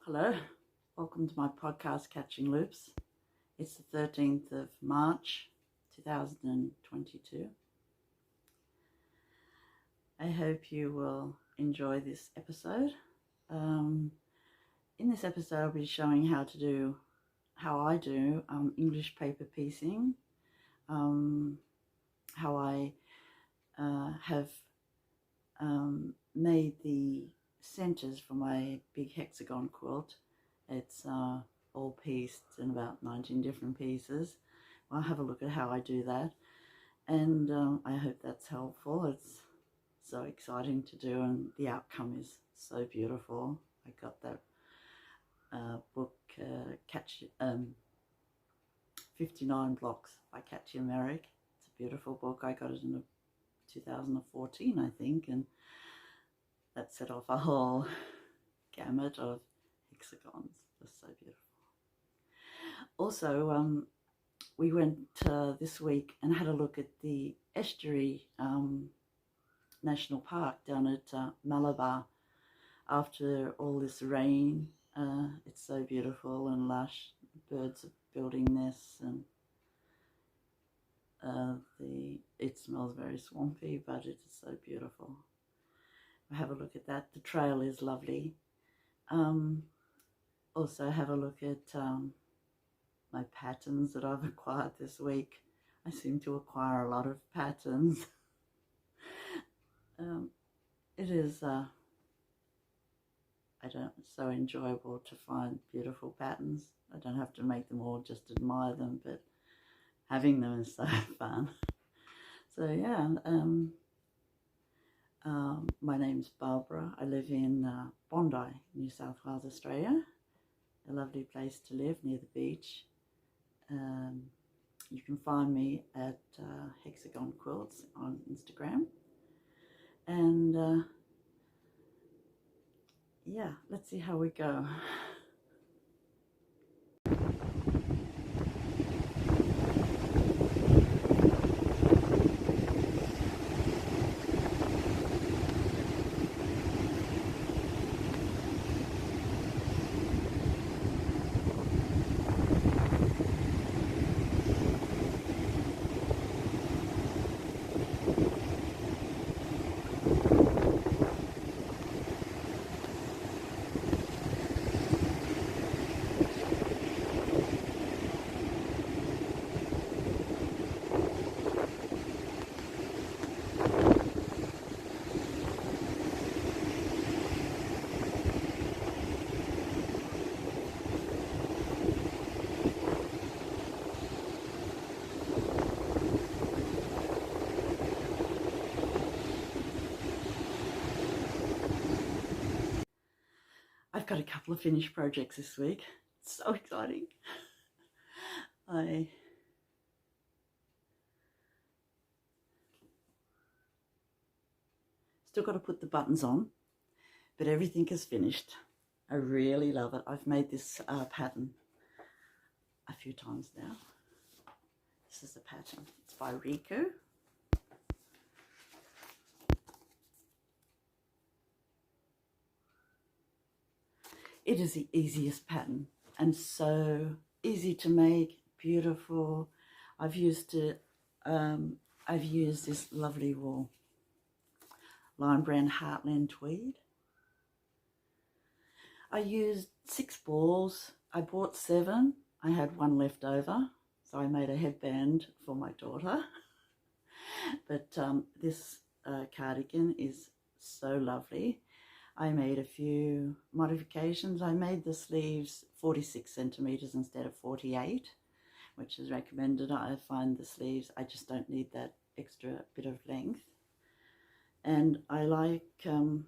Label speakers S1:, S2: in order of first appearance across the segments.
S1: Hello, welcome to my podcast Catching Loops. It's the 13th of March 2022. I hope you will enjoy this episode. In this episode I'll be showing how I do English paper piecing, how I have made the centers for my big hexagon quilt. It's all pieced in about 19 different pieces. I'll have a look at how I do that, and I hope that's helpful. It's so exciting to do, and the outcome is so beautiful. I got that book, 59 Blocks by Katja Merak. It's a beautiful book. I got it in 2014, I think, and that set off a whole gamut of hexagons. Just so beautiful. Also, we went this week and had a look at the Estuary National Park down at Malabar after all this rain. It's so beautiful and lush. Birds are building nests, and it smells very swampy, but it is so beautiful. Have a look at that. The trail is lovely. Also have a look at my patterns that I've acquired this week. I seem to acquire a lot of patterns. It is so enjoyable to find beautiful patterns. I don't have to make them all, just admire them, but having them is so fun. So yeah, my name's Barbara. I live in Bondi, New South Wales, Australia. A lovely place to live near the beach. You can find me at Hexagon Quilts on Instagram. And yeah, let's see how we go. I've got a couple of finished projects this week. It's so exciting. I still got to put the buttons on, but everything is finished. I really love it. I've made this pattern a few times now. This is the pattern. It's by Rico. It is the easiest pattern and so easy to make, beautiful. I've used this lovely wool, Lion Brand Heartland Tweed. I used 6 balls. I bought 7. I had 1 left over, so I made a headband for my daughter. But this cardigan is so lovely. I made a few modifications. I made the sleeves 46 centimeters instead of 48, which is recommended. I find the sleeves, I just don't need that extra bit of length. And I like the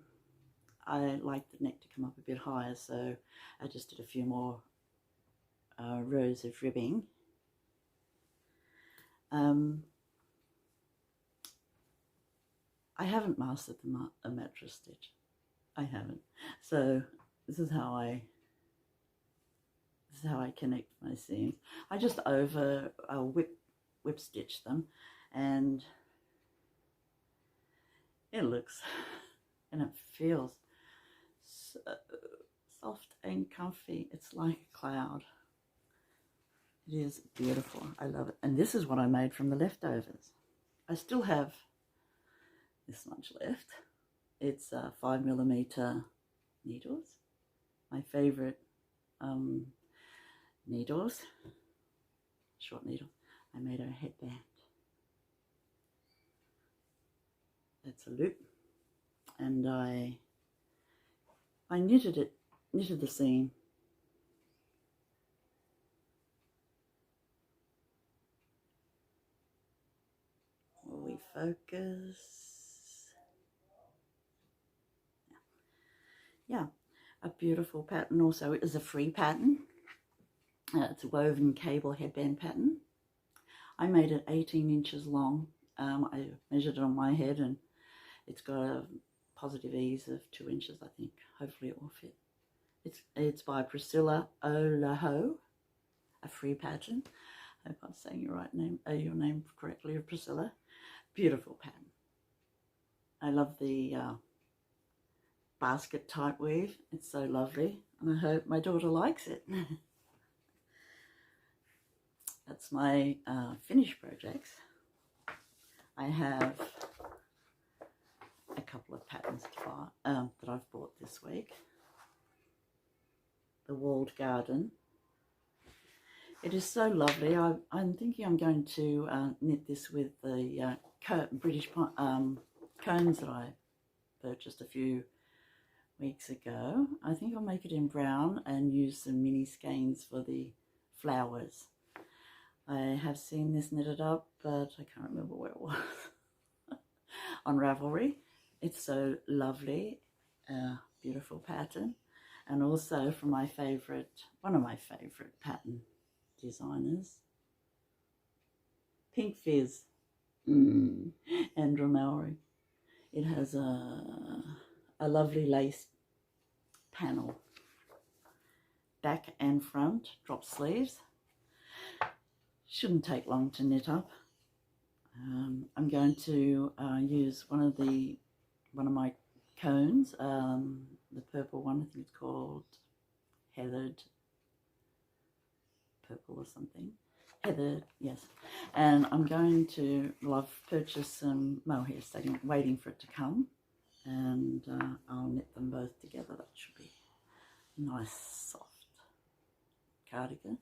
S1: neck to come up a bit higher, so I just did a few more rows of ribbing. I haven't mastered a mattress stitch. I haven't. So this is how I connect my seams. I just over whip stitch them, and it looks and it feels so soft and comfy. It's like a cloud. It is beautiful. I love it. And this is what I made from the leftovers. I still have this much left. It's 5mm needles. My favorite needles, short needle. I made a headband. It's a loop, and I knitted the seam. Will we focus? Yeah, a beautiful pattern. Also, it is a free pattern. It's a woven cable headband pattern. I made it 18 inches long. I measured it on my head, and it's got a positive ease of 2 inches, I think. Hopefully it will fit. It's by Priscilla Olaho, a free pattern. I hope I'm saying your name correctly, Priscilla. Beautiful pattern. I love the basket type weave. It's so lovely, and I hope my daughter likes it. That's my finished projects. I have a couple of patterns that I've bought this week. The Walled Garden. It is so lovely. I'm thinking I'm going to knit this with the British cones that I purchased a few weeks ago. I think I'll make it in brown and use some mini skeins for the flowers. I have seen this knitted up, but I can't remember where it was. On Ravelry. It's so lovely. Beautiful pattern. And also from one of my favourite pattern designers, Pink Fizz, Andrea Mowry. It has a lovely lace panel, back and front, drop sleeves. Shouldn't take long to knit up. I'm going to use one of my cones, the purple one. I think it's called Heathered Purple or something. Heathered, yes. And I'm going to, I've purchased some mohair, so I'm waiting for it to come, and I'll knit them both together. That should be a nice soft cardigan.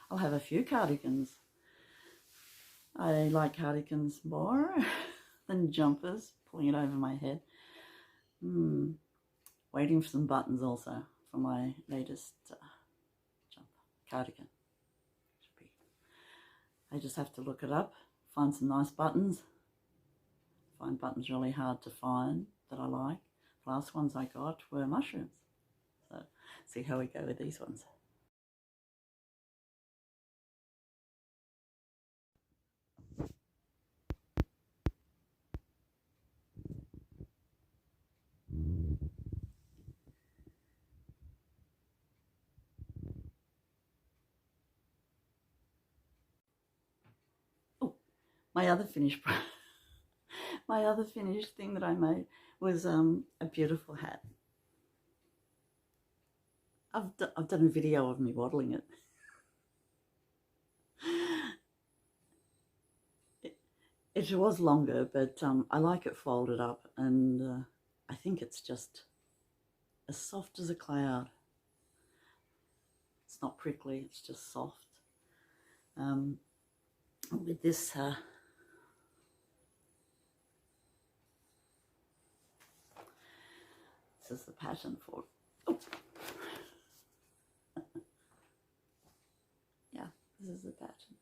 S1: I'll have a few cardigans. I like cardigans more than jumpers, pulling it over my head. Waiting for some buttons also for my latest cardigan. I just have to look it up, find some nice buttons. Find buttons really hard to find that I like. The last ones I got were mushrooms. So see how we go with these ones. My other finished thing that I made was a beautiful hat. I've done a video of me waddling it. It was longer, but I like it folded up, and I think it's just as soft as a cloud. It's not prickly, it's just soft. With this this is the pattern for it. Oh. Yeah, this is the pattern.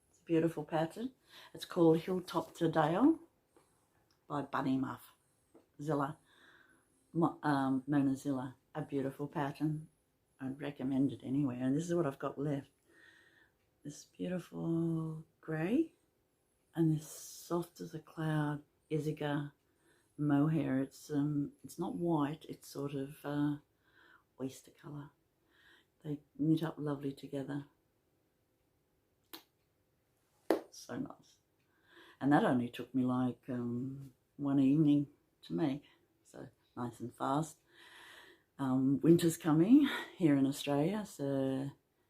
S1: It's a beautiful pattern. It's called Hilltop to Dale by Bunnymuff. Zilla. Mona Zilla. A beautiful pattern. I'd recommend it anywhere. And this is what I've got left. This beautiful grey and this soft as a cloud Isagar mohair. It's not white, it's sort of oyster colour. They knit up lovely together. So nice. And that only took me like one evening to make. So nice and fast. Winter's coming here in Australia, so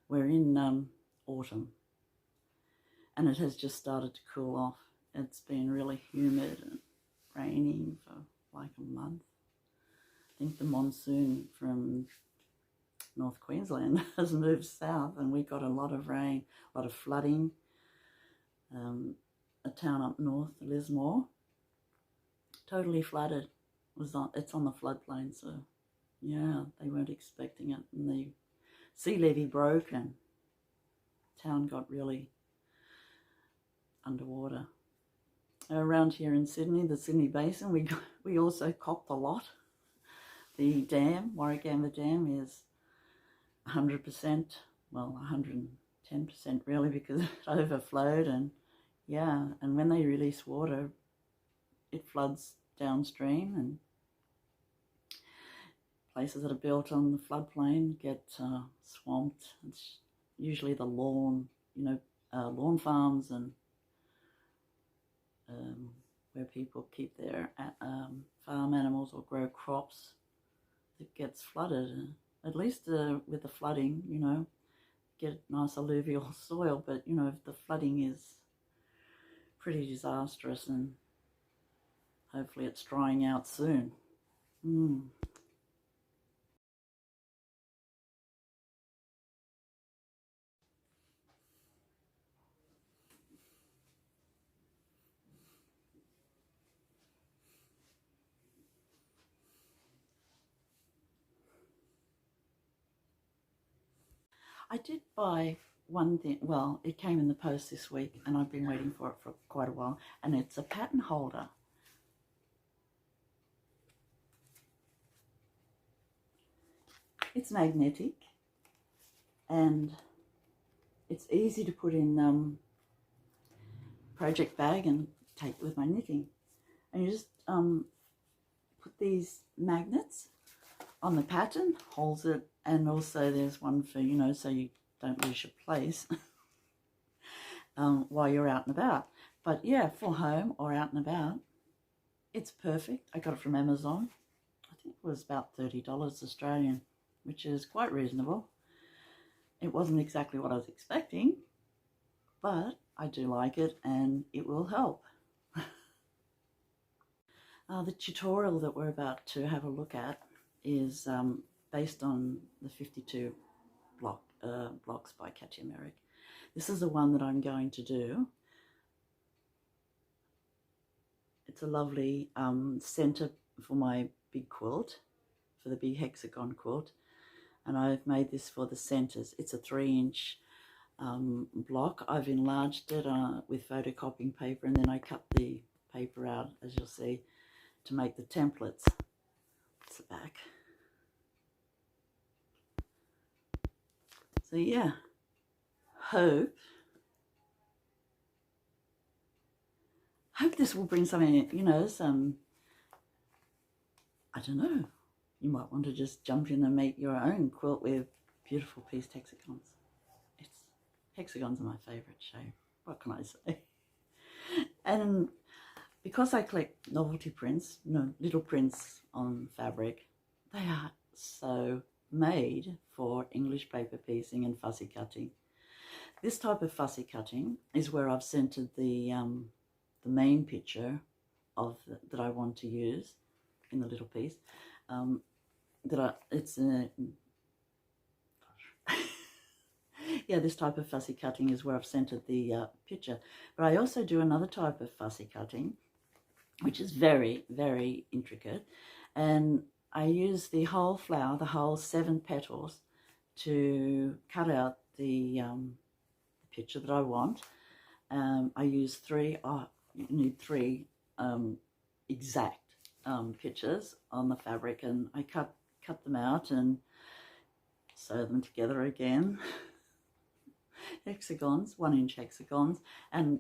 S1: we're in autumn, and it has just started to cool off. It's been really humid and raining for like a month. I think the monsoon from North Queensland has moved south, and we got a lot of rain, a lot of flooding. A town up north, Lismore, totally flooded. It's on the floodplain, so yeah, they weren't expecting it, and the sea levee broke, and town got really underwater. Around here in Sydney, the Sydney Basin, we also copped a lot. The dam, Warragamba Dam, is 100%, well, 110% really, because it overflowed, and yeah, and when they release water, it floods downstream, and places that are built on the floodplain get swamped. It's usually the lawn, lawn farms and where people keep their farm animals or grow crops. It gets flooded. At least with the flooding, get nice alluvial soil, but if the flooding is pretty disastrous, and hopefully it's drying out soon. I did buy one thing, well, it came in the post this week, and I've been waiting for it for quite a while, and it's a pattern holder. It's magnetic, and it's easy to put in project bag and take with my knitting. And you just put these magnets on the pattern, holds it, and also there's one for, so you don't lose your place while you're out and about. But yeah, for home or out and about, it's perfect. I got it from Amazon. I think it was about $30 Australian, which is quite reasonable. It wasn't exactly what I was expecting, but I do like it, and it will help. The tutorial that we're about to have a look at is based on the 52 blocks by Katja Merak. This is the one that I'm going to do. It's a lovely centre for my big quilt, for the big hexagon quilt, and I've made this for the centres. It's a 3-inch block. I've enlarged it with photocopying paper, and then I cut the paper out, as you'll see, to make the templates. That's the back. So yeah, hope this will bring something, some, I don't know, you might want to just jump in and make your own quilt with beautiful pieced hexagons. Hexagons are my favourite shape. What can I say? And because I collect novelty prints, little prints on fabric, they are so made for English paper piecing and fussy cutting. This type of fussy cutting is where I've centered the main picture of that I want to use in the little piece. Yeah, this type of fussy cutting is where I've centered the picture. But I also do another type of fussy cutting, which is very, very intricate, and I use the whole flower, the whole 7 petals, to cut out the picture that I want. I use 3, you need 3 exact pictures on the fabric, and I cut them out and sew them together again. Hexagons, 1-inch hexagons, and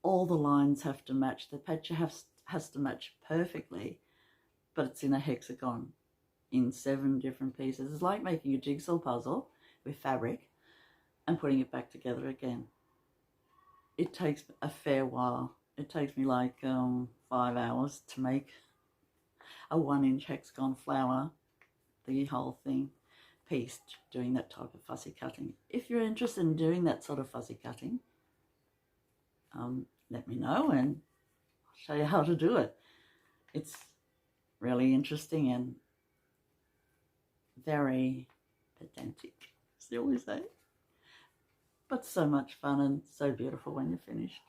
S1: all the lines have to match. The picture has to match perfectly, but it's in a hexagon in 7 different pieces. It's like making a jigsaw puzzle with fabric and putting it back together again. It takes a fair while. It takes me like 5 hours to make a 1-inch hexagon flower the whole thing pieced, doing that type of fussy cutting. If you're interested in doing that sort of fussy cutting, let me know and I'll show you how to do it. It's really interesting and very pedantic, as they always say, but so much fun and so beautiful when you're finished.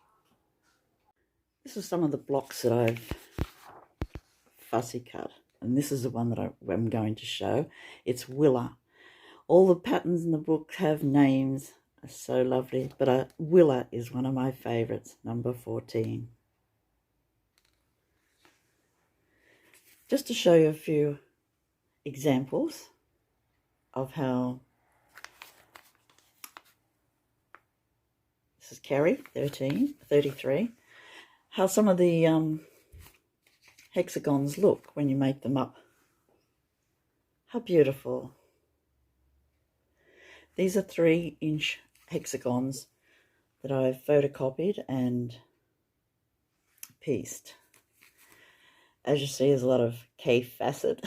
S1: This is some of the blocks that I've fussy cut, and this is the one that I'm going to show. It's Willa. All the patterns in the book have names, are so lovely, but Willa is one of my favourites, number 14. Just to show you a few examples of how, this is Carrie 33, how some of the hexagons look when you make them up. How beautiful. These are 3-inch hexagons that I've photocopied and pieced. As you see, there's a lot of Kaffe Fassett.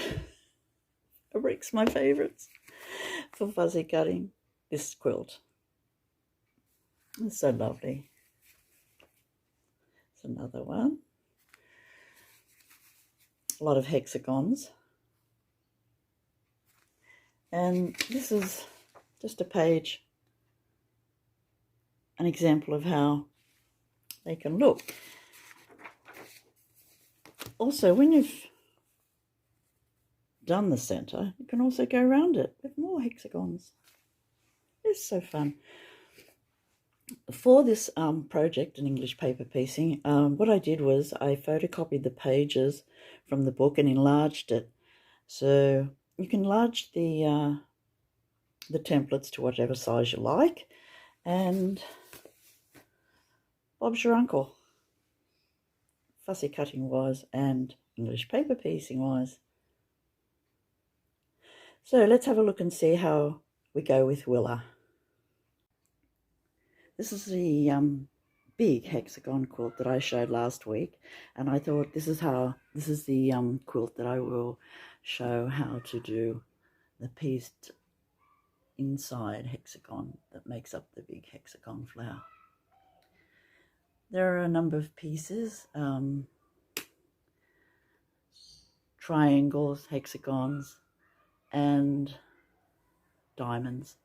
S1: Fabric's my favourites for fussy cutting. This quilt. It's so lovely. It's another one. A lot of hexagons. And this is just a page, an example of how they can look. Also, when you've done the centre, you can also go around it with more hexagons. It's so fun. For this project in English paper piecing, what I did was I photocopied the pages from the book and enlarged it. So you can enlarge the templates to whatever size you like, and Bob's your uncle, fussy cutting wise and English paper piecing wise. So let's have a look and see how we go with Willa. This is the big hexagon quilt that I showed last week, and I thought this is the quilt that I will show how to do the pieced inside hexagon that makes up the big hexagon flower. There are a number of pieces, triangles, hexagons, and diamonds.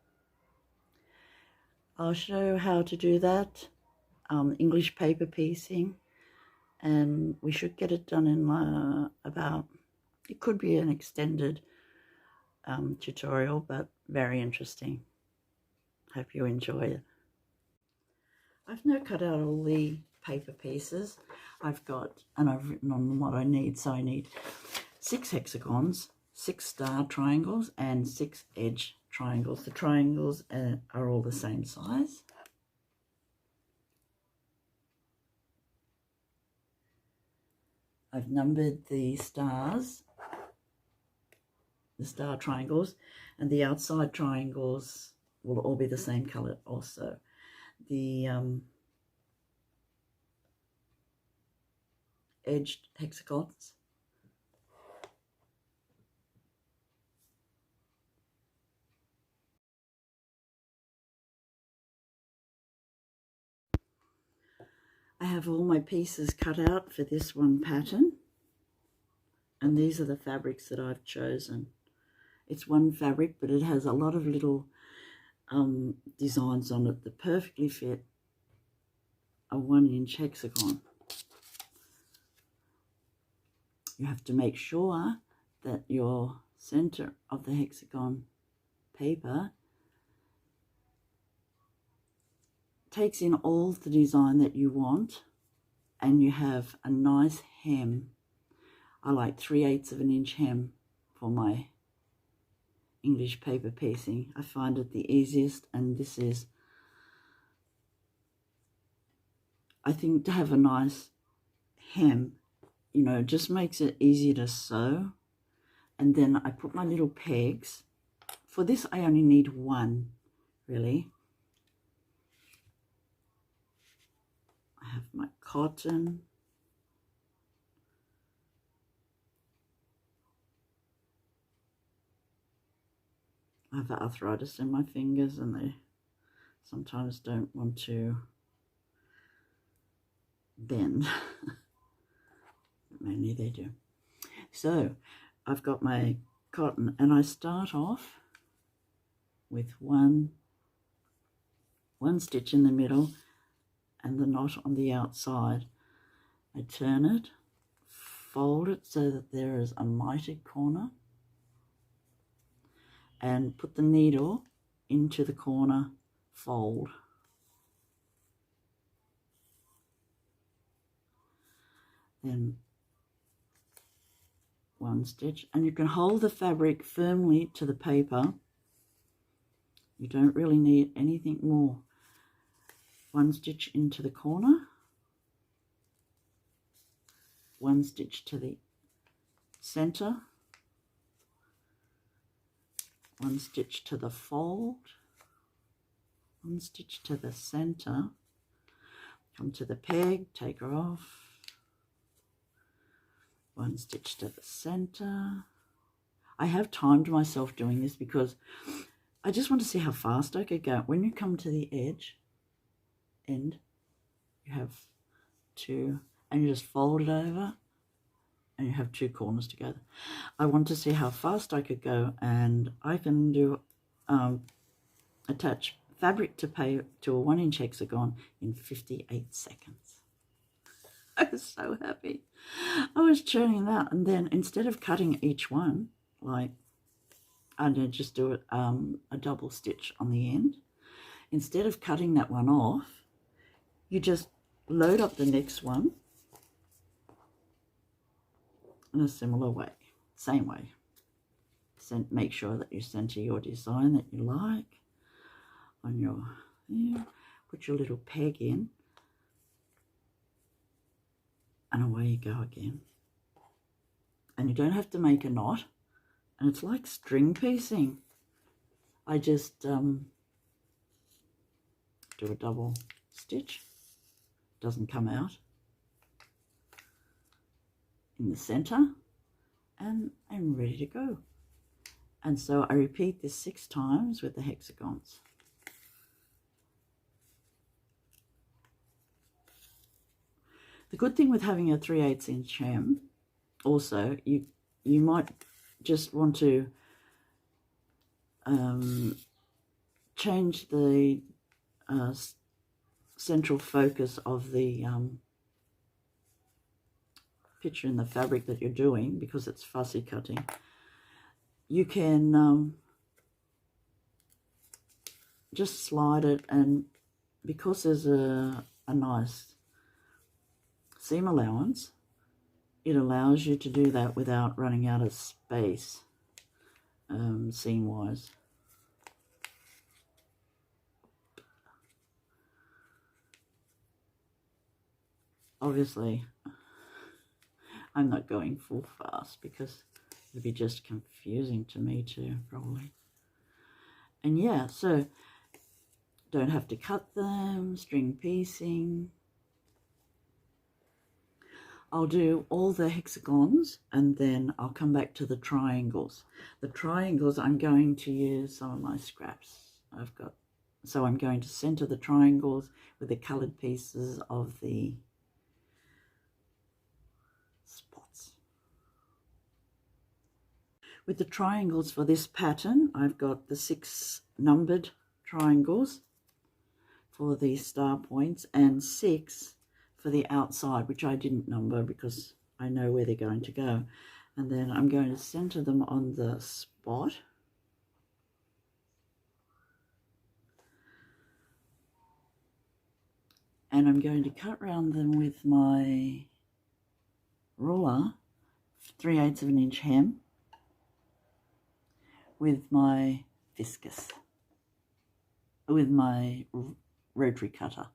S1: I'll show how to do that, English paper piecing, and we should get it done in about, it could be an extended tutorial, but very interesting. Hope you enjoy it. I've now cut out all the paper pieces I've written on what I need. So I need 6 hexagons, 6 star triangles, and 6 edge triangles. The triangles are all the same size. I've numbered the stars, the star triangles, and the outside triangles will all be the same colour also. The edged hexagons I have all my pieces cut out for this one pattern, and these are the fabrics that I've chosen. It's one fabric, but it has a lot of little designs on it that perfectly fit a 1-inch hexagon. You have to make sure that your center of the hexagon paper takes in all the design that you want, and you have a nice hem. I like 3/8 of an inch hem for my English paper piecing. I find it the easiest, and this is, I think, to have a nice hem, you know, just makes it easier to sew. And then I put my little pegs. For this I only need one, really. I have my cotton. have arthritis in my fingers and they sometimes don't want to bend. Mainly they do. So I've got my cotton and I start off with one stitch in the middle and the knot on the outside. I turn it, fold it so that there is a mitered corner, and put the needle into the corner fold. Then one stitch, and you can hold the fabric firmly to the paper. You don't really need anything more. One stitch into the corner, one stitch to the center, one stitch to the fold, one stitch to the center, come to the peg, take her off, one stitch to the center. I have timed myself doing this because I just want to see how fast I could go. When you come to the end, you have two, and you just fold it over and you have two corners together. I want to see how fast I could go, and I can do attach fabric to a 1-inch hexagon in 58 seconds. I was so happy. I was churning that, and then instead of cutting each one, like I did just do it a double stitch on the end. Instead of cutting that one off, you just load up the next one in a similar way, same way. Make sure that you center your design that you like on your, put your little peg in, and away you go again. And you don't have to make a knot, and it's like string piecing. I just do a double stitch, doesn't come out, in the center, and I'm ready to go. And so I repeat this 6 times with the hexagons. The good thing with having a 3/8 inch hem, also, you might just want to change the central focus of the picture in the fabric that you're doing, because it's fussy cutting. You can just slide it, and because there's a nice seam allowance, it allows you to do that without running out of space seam wise. Obviously I'm not going full fast because it'd be just confusing to me too, probably. And yeah, so don't have to cut them, string piecing. I'll do all the hexagons and then I'll come back to the triangles. The triangles, I'm going to use some of my scraps I've got. So I'm going to center the triangles with the colored pieces of the spots. With the triangles for this pattern, I've got the 6 numbered triangles for the star points and 6 for the outside, which I didn't number because I know where they're going to go. And then I'm going to center them on the spot. And I'm going to cut around them with my ruler, 3/8 of an inch hem, with my viscous, with my rotary cutter.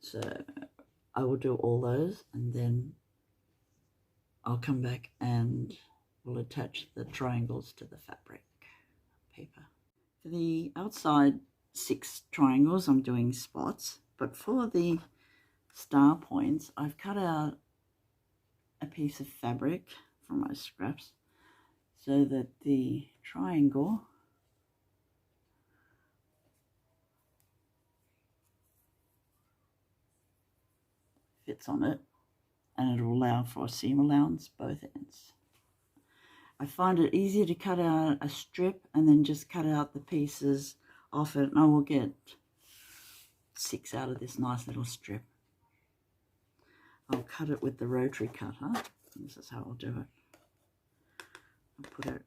S1: So I will do all those, and then I'll come back and we'll attach the triangles to the fabric paper. For the outside 6 triangles, I'm doing spots, but for the star points, I've cut out a piece of fabric from my scraps. so that the triangle fits on it, and it'll allow for a seam allowance both ends. I find it easier to cut out a strip and then just cut out the pieces off it, and I will get 6 out of this nice little strip. I'll cut it with the rotary cutter. This is how I'll do it. I'll put it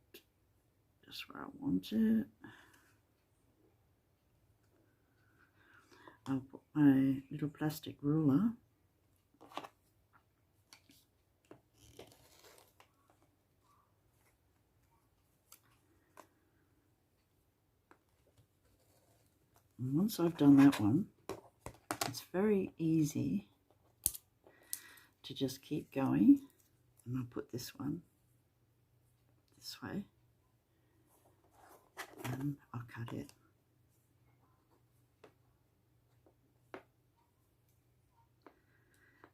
S1: just where I want it. I'll put my little plastic ruler and once I've done that one, it's very easy to just keep going, and I'll put this one this way and I'll cut it.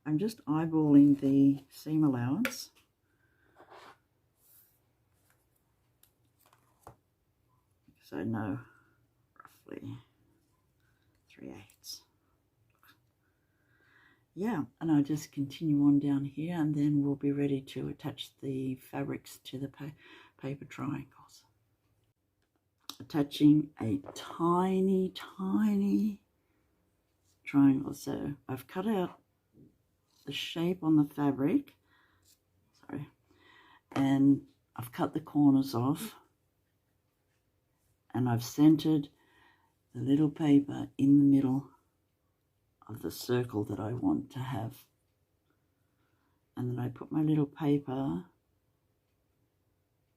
S1: I'm just eyeballing the seam allowance. So I know roughly 3/8. Yeah, and I'll just continue on down here, and then we'll be ready to attach the fabrics to the paper triangles. Attaching a tiny, tiny triangle. So I've cut out the shape on the fabric, sorry, and I've cut the corners off, and I've centered the little paper in the middle of the circle that I want to have. And then I put my little paper,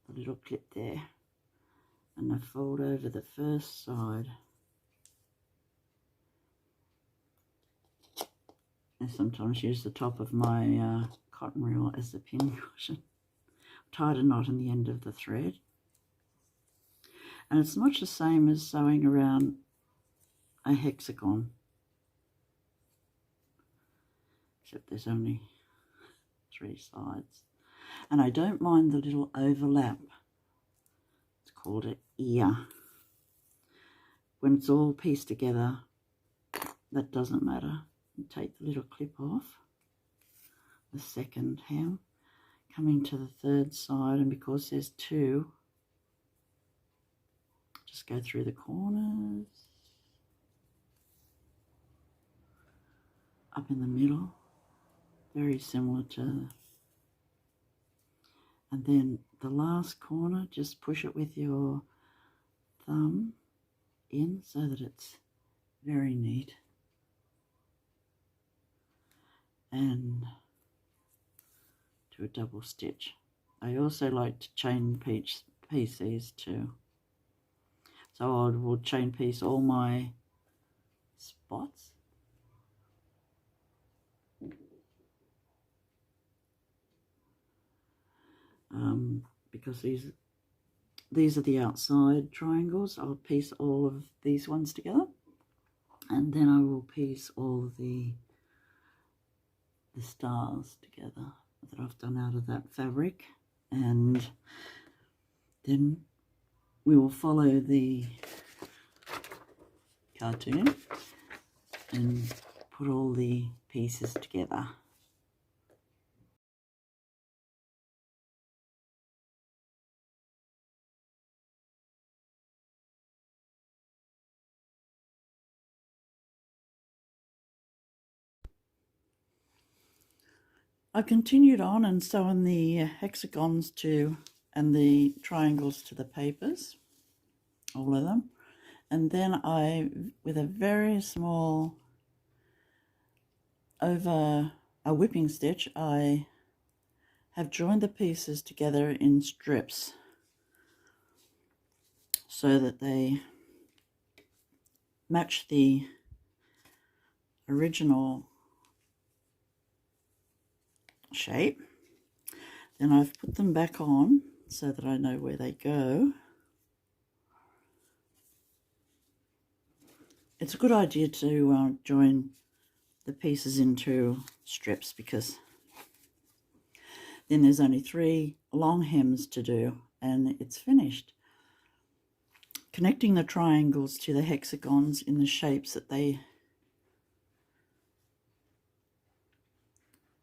S1: the little clip there, and I fold over the first side. I sometimes use the top of my cotton reel as the pin cushion. Tied a knot in the end of the thread. And it's much the same as sewing around a hexagon, except there's only 3 sides. And I don't mind the little overlap. It's called an ear. When it's all pieced together, that doesn't matter. You take the little clip off, the second hem, coming to the third side, and because there's 2, just go through the corners, up in the middle, very similar to, and then the last corner, just push it with your thumb in so that it's very neat, and do a double stitch. I also like to chain piece these too. So I will chain piece all my spots. Because these are the outside triangles. I'll piece all of these ones together, and then I will piece all the stars together that I've done out of that fabric, and then we will follow the cartoon and put all the pieces together. I continued on and sewing the hexagons to and the triangles to the papers, all of them, and then I, with a very small over a whipping stitch, I have joined the pieces together in strips so that they match the original shape. Then I've put them back on so that I know where they go. It's a good idea to join the pieces into strips, because then there's only 3 long hems to do and it's finished. Connecting the triangles to the hexagons in the shapes that they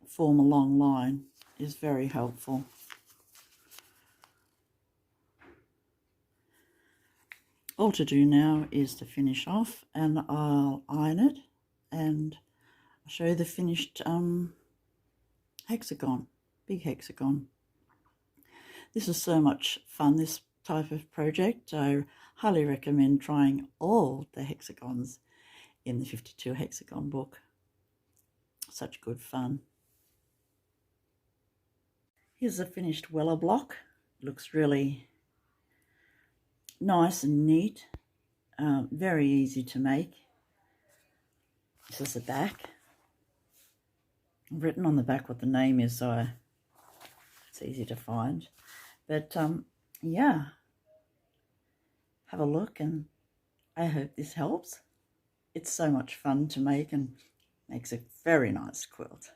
S1: form a long line is very helpful. All to do now is to finish off, and I'll iron it and I'll show you the finished hexagon, big hexagon. This is so much fun, this type of project. I highly recommend trying all the hexagons in the 52 hexagon book. Such good fun. Here's the finished Weller block. It looks really nice and neat, very easy to make. This is the back. I've written on the back what the name is, so it's easy to find. But yeah, have a look, and I hope this helps. It's so much fun to make and makes a very nice quilt.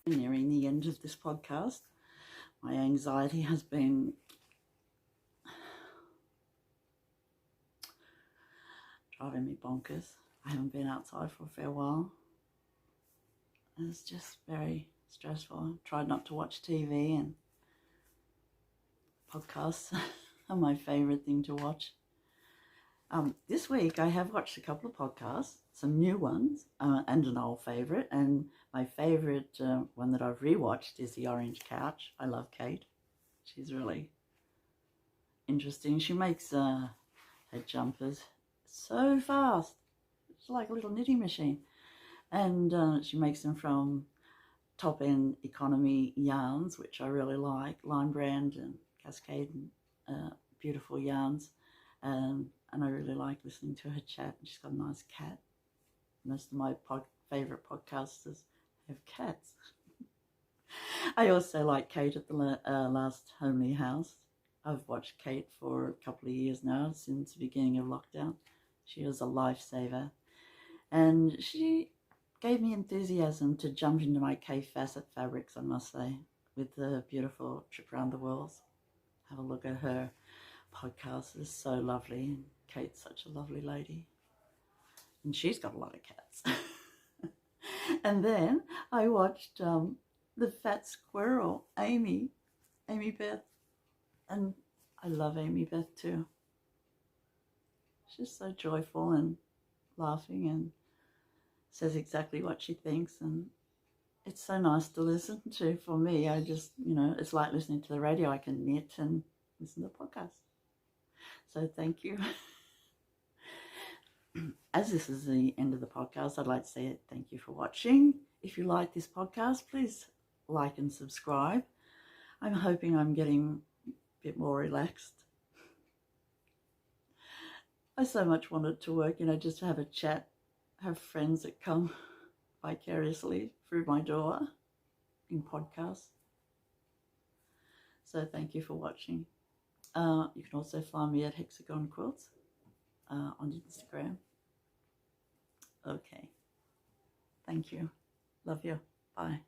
S1: Nearing the end of this podcast. My anxiety has been driving me bonkers. I haven't been outside for a fair while. It's just very stressful. I tried not to watch TV, and podcasts are my favourite thing to watch. This week I have watched a couple of podcasts, some new ones and an old favourite, and my favourite one that I've rewatched is The Orange Couch. I love Kate. She's really interesting. She makes her jumpers so fast. It's like a little knitting machine. And she makes them from top-end economy yarns, which I really like, Line Brand and Cascade, beautiful yarns. And I really like listening to her chat. She's got a nice cat. Most of my favourite podcasters have cats. I also like Kate at the last Homely House. I've watched Kate for a couple of years now, since the beginning of lockdown. She was a lifesaver. And she gave me enthusiasm to jump into my Kaffe Fassett fabrics, I must say, with the beautiful Trip Around the World. Have a look at her podcast. It's so lovely. And Kate's such a lovely lady. And she's got a lot of cats. And then I watched The Fat Squirrel, Amy Beth. And I love Amy Beth too. She's so joyful and laughing and says exactly what she thinks, and it's so nice to listen to. For me, I just, you know, it's like listening to the radio. I can knit and listen to podcasts. So thank you. As this is the end of the podcast, I'd like to say thank you for watching. If you like this podcast, please like and subscribe. I'm hoping I'm getting a bit more relaxed. I so much want it to work, you know, just to have a chat, have friends that come vicariously through my door in podcasts. So thank you for watching. You can also find me at Hexagon Quilts on Instagram. Okay. Thank you. Love you. Bye.